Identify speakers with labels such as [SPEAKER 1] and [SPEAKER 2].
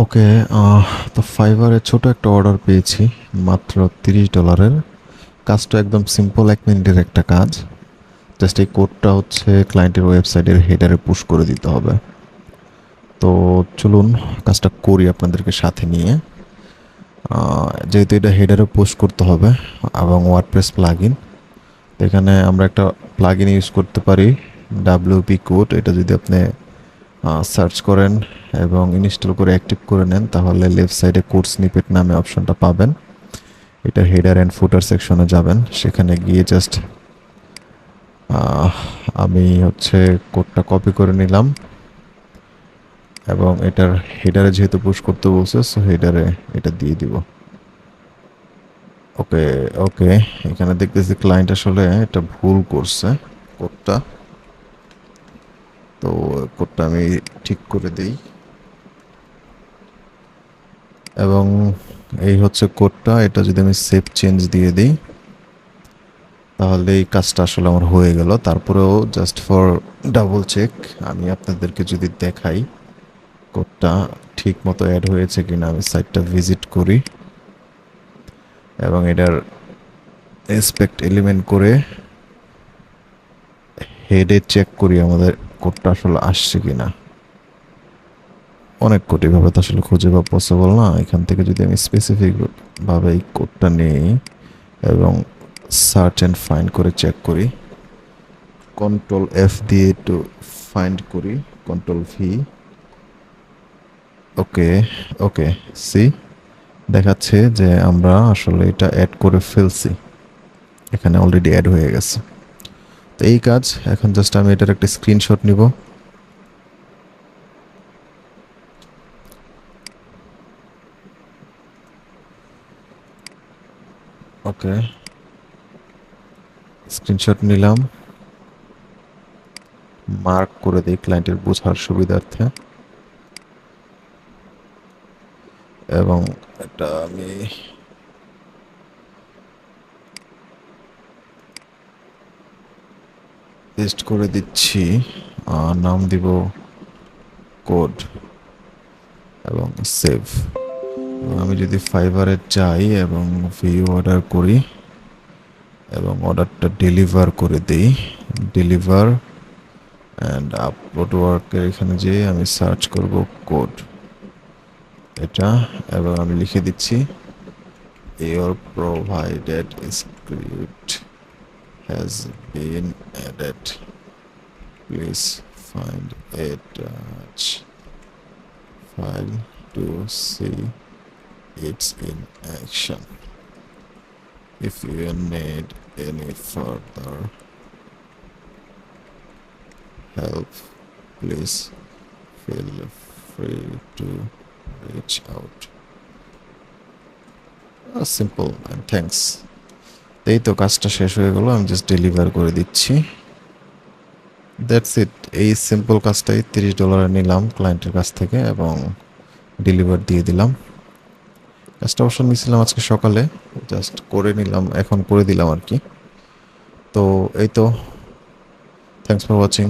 [SPEAKER 1] ওকে। তো ফাইবারে ছোট একটা অর্ডার পেয়েছি, মাত্র $30। কাজটা একদম সিম্পল, 1 মিনিটের একটা কাজ। জাস্ট এই কোডটা হচ্ছে ক্লায়েন্টের ওয়েবসাইটের হেডারে পুশ করে দিতে হবে। তো চলুন কাজটা করি আপনাদেরকে সাথে নিয়ে। যেহেতু এটা হেডারে পুশ করতে হবে এবং ওয়ার্ডপ্রেস প্লাগইন, এখানে আমরা একটা প্লাগইন ইউজ করতে পারি, ডাব্লিউপি কোড। এটা যদি আপনি সার্চ করেন এবং ইনস্টল করে অ্যাক্টিভ করে নেন, তাহলে লেফট সাইডে কোড স্নিপেট নামে অপশনটা পাবেন। এটা হেডার অ্যান্ড ফুটার সেকশনে যাবেন, সেখানে গিয়ে জাস্ট আমি হচ্ছে কোডটা কপি করে নিলাম এবং এটার হেডারে যেহেতু পুশ করতে বলছে, সো হেডারে এটা দিয়ে দিব। ওকে। ওকে, এখানে দেখতেছি ক্লায়েন্ট আসলে এটা ভুল করছে কোডটা। তো কোডটা আমি ঠিক করে দিই এবং এই হচ্ছে কোডটা। এটা যদি আমি সেভ চেঞ্জ দিয়ে দিই, তাহলে এই কাজটা আসলে আমার হয়ে গেল। তারপরেও জাস্ট ফর ডাবল চেক আমি আপনাদেরকে যদি দেখাই কোডটা ঠিক মতো অ্যাড হয়েছে কিনা, আমি সাইটটা ভিজিট করি এবং এটার ইন্সপেক্ট এলিমেন্ট করে হেডে চেক করি আমাদের কোডটা আসলে আসছে কিনা। অনেক কোড এভাবে তো আসলে খুঁজে পাওয়া পসিবল না। এখান থেকে যদি আমি স্পেসিফিক ভাবে এই কোডটা নেই এবং সার্চ অ্যান্ড ফাইন্ড করে চেক করি, কন্ট্রোল এফ দিয়ে একটু ফাইন্ড করি, কন্ট্রোল ভি। ওকে। ওকে, সি দেখাচ্ছে যে আমরা আসলে এটা অ্যাড করে ফেলছি, এখানে অলরেডি অ্যাড হয়ে গেছে। তো এই কাজ এখন জাস্ট আমি এটার একটা স্ক্রিনশট নিব। ওকে, স্ক্রিনশট নিলাম, মার্ক করে দিই ক্লায়েন্টের বোঝার সুবিধার্থে এবং এটা আমি পেস্ট করে দিচ্ছি। নাম দিব কোড এবং সেভ। আমি যদি ফাইবারে যাই এবং ভিউ অর্ডার করি এবং অর্ডারটা ডেলিভার করে দিই, ডেলিভার অ্যান্ড আপলোড ওয়ার্কের এখানে যেয়ে আমি সার্চ করব কোড এটা এবং আমি লিখে দিচ্ছি your provided script has been added, please find attach file to see it's in action. If you need any further help, please feel free to reach out. Simple and thanks. এই তো কাজটা শেষ হয়ে গেল, আমি জাস্ট ডেলিভার করে দিচ্ছি। That's it. এই সিম্পল কাজটাই $30 নিলাম ক্লায়েন্টের কাছ থেকে এবং ডেলিভার দিয়ে দিলাম। কাজটা অবশ্য নিয়েছিলাম আজকে সকালে, জাস্ট করে নিলাম, এখন করে দিলাম আর কি। তো এই তো, থ্যাংকস ফর ওয়াচিং।